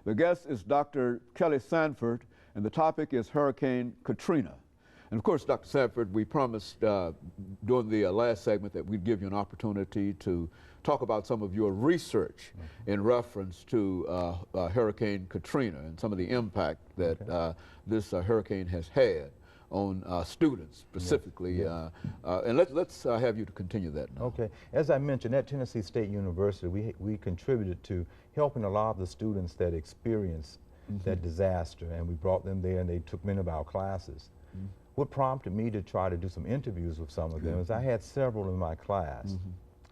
The guest is Dr. KSanford, and the topic is Hurricane Katrina. And of course, Dr. Sanford, we promised during the last segment that we'd give you an opportunity to talk about some of your research in reference to Hurricane Katrina and some of the impact that this hurricane has had on students specifically. And let's have you to continue that now. Okay. As I mentioned, at Tennessee State University, we contributed to helping a lot of the students that experienced that disaster, and we brought them there and they took many of our classes. What prompted me to try to do some interviews with some of them is I had several in my class.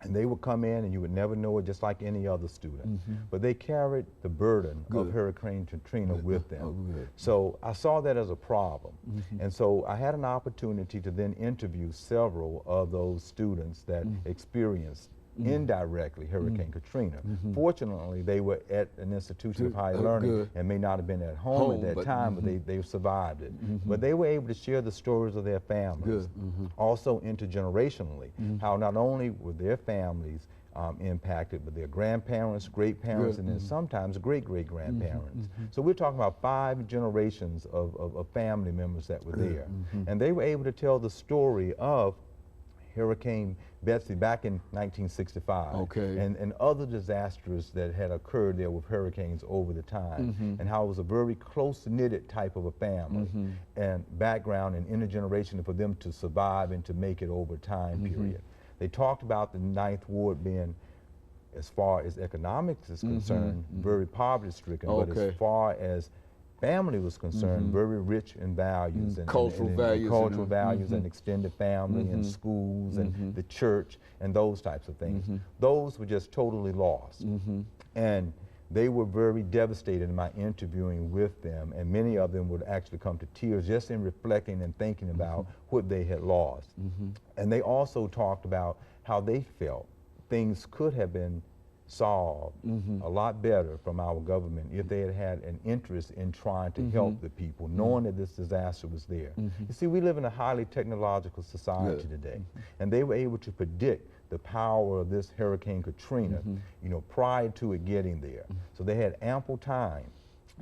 And they would come in and you would never know it, just like any other student. But they carried the burden of Hurricane Katrina with them. So I saw that as a problem. And so I had an opportunity to then interview several of those students that experienced indirectly Hurricane Katrina. Fortunately, they were at an institution of higher learning and may not have been at home at that time, but they survived it. But they were able to share the stories of their families. Also intergenerationally, how not only were their families impacted, but their grandparents, great-parents, and then sometimes great-great-grandparents. So we're talking about 5 generations of family members that were there. And they were able to tell the story of Hurricane Betsy back in 1965, and other disasters that had occurred there with hurricanes over the time, and how it was a very close-knitted type of a family and background and intergenerational for them to survive and to make it over time period. They talked about the Ninth Ward being, as far as economics is concerned, very poverty-stricken, but as far as family was concerned, very rich in values and cultural values and extended family and schools and the church and those types of things. Those were just totally lost. And they were very devastated in my interviewing with them, and many of them would actually come to tears just in reflecting and thinking about what they had lost. And they also talked about how they felt things could have been solved a lot better from our government if they had had an interest in trying to help the people, knowing that this disaster was there. You see, we live in a highly technological society today, and they were able to predict the power of this Hurricane Katrina, you know, prior to it getting there. So they had ample time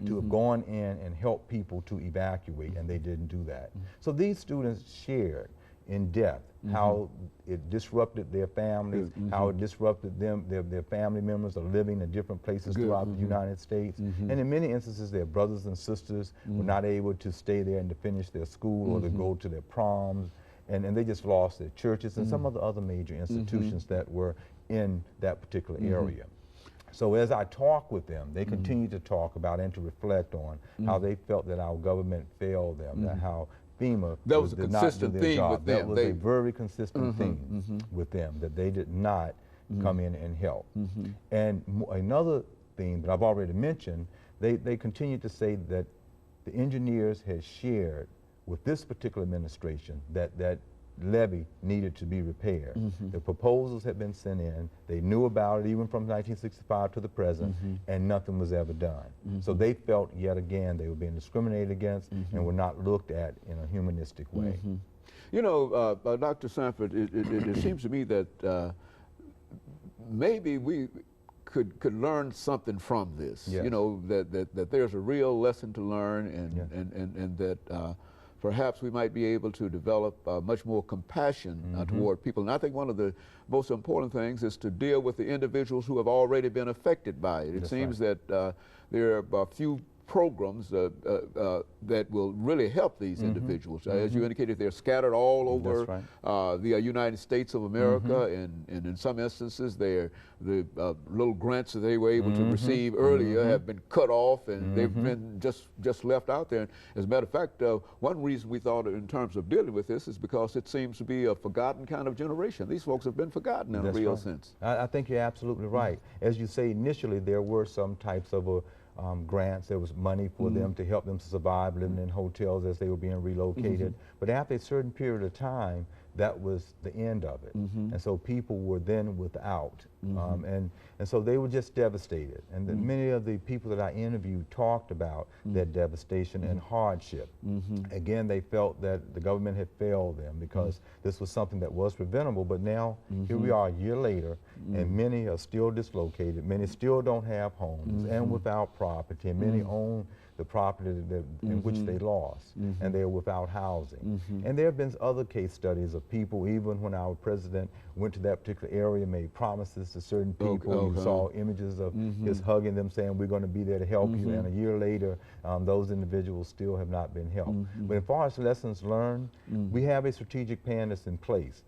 to have gone in and helped people to evacuate, and they didn't do that. So these students shared in depth how it disrupted their families, how it disrupted them, their family members are living in different places throughout the United States. And in many instances, their brothers and sisters were not able to stay there and to finish their school or to go to their proms. And they just lost their churches and some of the other major institutions that were in that particular area. So as I talk with them, they continue to talk about and to reflect on how they felt that our government failed them, that how FEMA did not do their job. That was a very consistent theme with them, that they did not come in and help. And another theme that I've already mentioned, they continue to say that the engineers had shared with this particular administration that that levee needed to be repaired. The proposals had been sent in. They knew about it even from 1965 to the present, and nothing was ever done. So they felt yet again they were being discriminated against and were not looked at in a humanistic way. You know, Dr. Sanford, it seems to me that maybe we could learn something from this. You know, that there's a real lesson to learn, and that perhaps we might be able to develop much more compassion toward people. And I think one of the most important things is to deal with the individuals who have already been affected by it. It seems that there are a few programs that will really help these individuals. As you indicated, they're scattered all over the United States of America, and in some instances, the little grants that they were able to receive earlier have been cut off, and they've been just left out there. And as a matter of fact, one reason we thought in terms of dealing with this is because it seems to be a forgotten kind of generation. These folks have been forgotten in a real sense. I think you're absolutely right. As you say, initially there were some types of grants. There was money for them to help them to survive living in hotels as they were being relocated. But after a certain period of time, that was the end of it. And so people were then without. And so they were just devastated. And many of the people that I interviewed talked about that devastation and hardship. Again, they felt that the government had failed them because this was something that was preventable, but now here we are a year later, and many are still dislocated, many still don't have homes and without property, and many own the property in which they lost, and they're without housing. And there have been other case studies of people, even when our president went to that particular area, made promises to certain people. You saw images of his hugging them, saying, we're going to be there to help you, and a year later, those individuals still have not been helped. But as far as lessons learned, we have a strategic plan that's in place,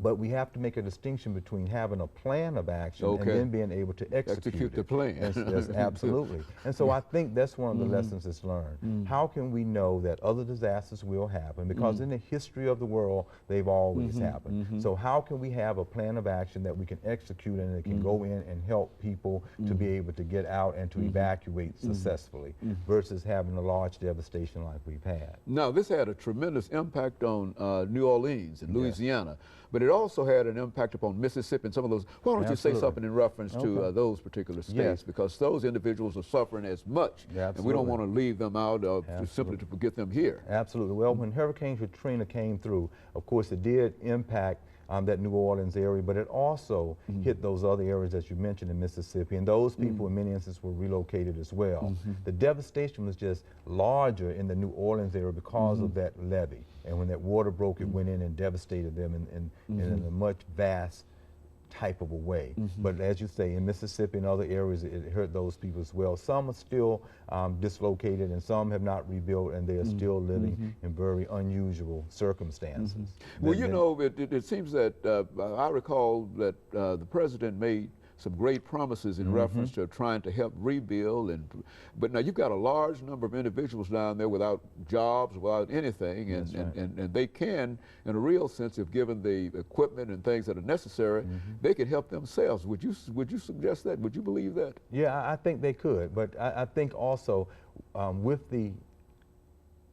but we have to make a distinction between having a plan of action and then being able to execute the plan. Yes, absolutely. And so I think that's one of the lessons that's learned. How can we know that other disasters will happen? Because in the history of the world, they've always happened. So how can we have a plan of action that we can execute and that can go in and help people to be able to get out and to evacuate successfully versus having a large devastation like we've had? Now, this had a tremendous impact on New Orleans and Louisiana, but it also had an impact upon Mississippi and some of those. Why don't you say something in reference to those particular states? Because those individuals are suffering as much, and we don't want to leave them out simply to forget them here. Absolutely. Well, when Hurricane Katrina came through, of course, it did impact that New Orleans area, but it also hit those other areas that you mentioned in Mississippi, and those people in many instances were relocated as well. The devastation was just larger in the New Orleans area because of that levee, and when that water broke, it went in and devastated them in a much vast type of a way. But as you say, in Mississippi and other areas, it hurt those people as well. Some are still dislocated, and some have not rebuilt, and they are still living in very unusual circumstances. Well, you know, it seems that I recall that the president made some great promises in reference to trying to help rebuild, but now you've got a large number of individuals down there without jobs, without anything, and they can, in a real sense, if given the equipment and things that are necessary, they can help themselves. Would you suggest that? Would you believe that? Yeah, I think they could, but I think also with the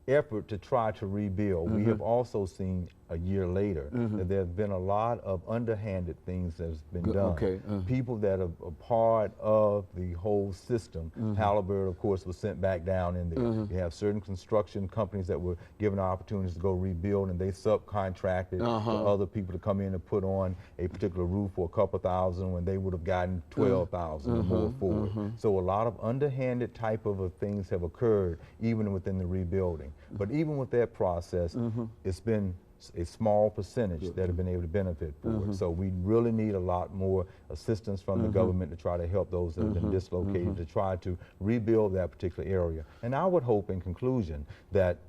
effort to try to rebuild, we have also seen a year later that there's been a lot of underhanded things that's been done. People that are a part of the whole system. Halliburton, of course, was sent back down in there. You have certain construction companies that were given opportunities to go rebuild, and they subcontracted to other people to come in and put on a particular roof for a couple thousand when they would have gotten 12,000 or more for it. So a lot of underhanded type of things have occurred even within the rebuilding. But even with that process, it's been a small percentage that have been able to benefit for it. So we really need a lot more assistance from the government to try to help those that have been dislocated, to try to rebuild that particular area. And I would hope, in conclusion, that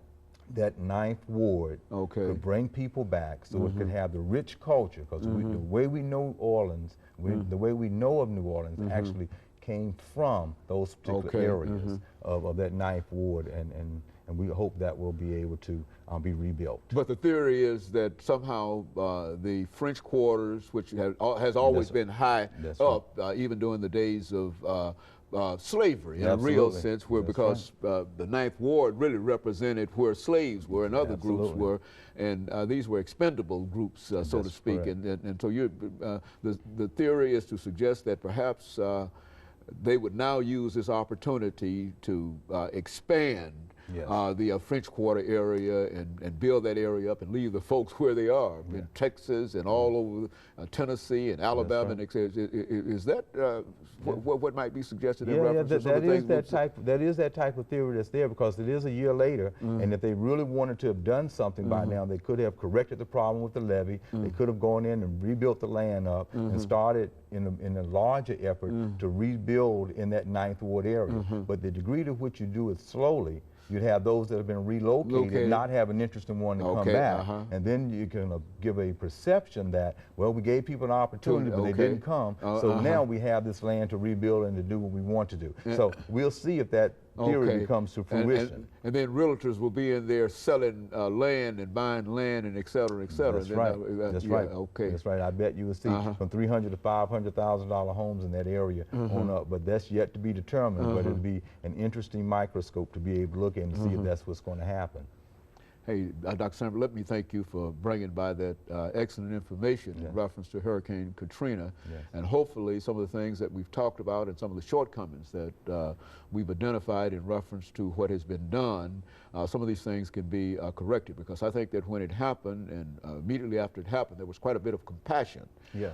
that 9th Ward could bring people back so it could have the rich culture, because the way we know Orleans, the way we know of New Orleans actually came from those particular areas of that 9th Ward, and we hope that will be able to be rebuilt. But the theory is that somehow the French quarters, which has always been high up, even during the days of slavery, in a real sense, where because the 9th Ward really represented where slaves were and other groups were, and these were expendable groups, so to speak. And so the theory is to suggest that perhaps they would now use this opportunity to expand the French Quarter area and build that area up and leave the folks where they are in Texas and all over Tennessee and Alabama. And is that what might be suggested in reference to some of the things? That is that type of theory that's there, because it is a year later, and if they really wanted to have done something by now, they could have corrected the problem with the levee. They could have gone in and rebuilt the land up and started in a larger effort to rebuild in that 9th Ward area. But the degree to which you do it slowly, you'd have those that have been relocated, not have an interest in wanting to come back. And then you can give a perception that, well, we gave people an opportunity, but they didn't come. So now we have this land to rebuild and to do what we want to do. So we'll see if that theory comes to fruition. And then realtors will be in there selling land and buying land and et cetera, et cetera. That's right. That's right. That's right. I bet you will see from $300,000 to $500,000 homes in that area on up, but that's yet to be determined. But it'll be an interesting microscope to be able to look at and see if that's what's going to happen. Hey, Dr. Sanford, let me thank you for bringing by that excellent information in reference to Hurricane Katrina. And hopefully some of the things that we've talked about and some of the shortcomings that we've identified in reference to what has been done, some of these things can be corrected, because I think that when it happened and immediately after it happened, there was quite a bit of compassion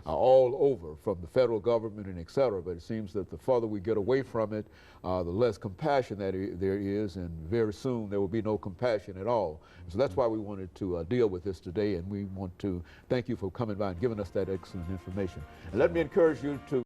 all over from the federal government and et cetera, but it seems that the farther we get away from it, the less compassion that there is, and very soon there will be no compassion at all. So that's why we wanted to deal with this today, and we want to thank you for coming by and giving us that excellent information. And let me encourage you to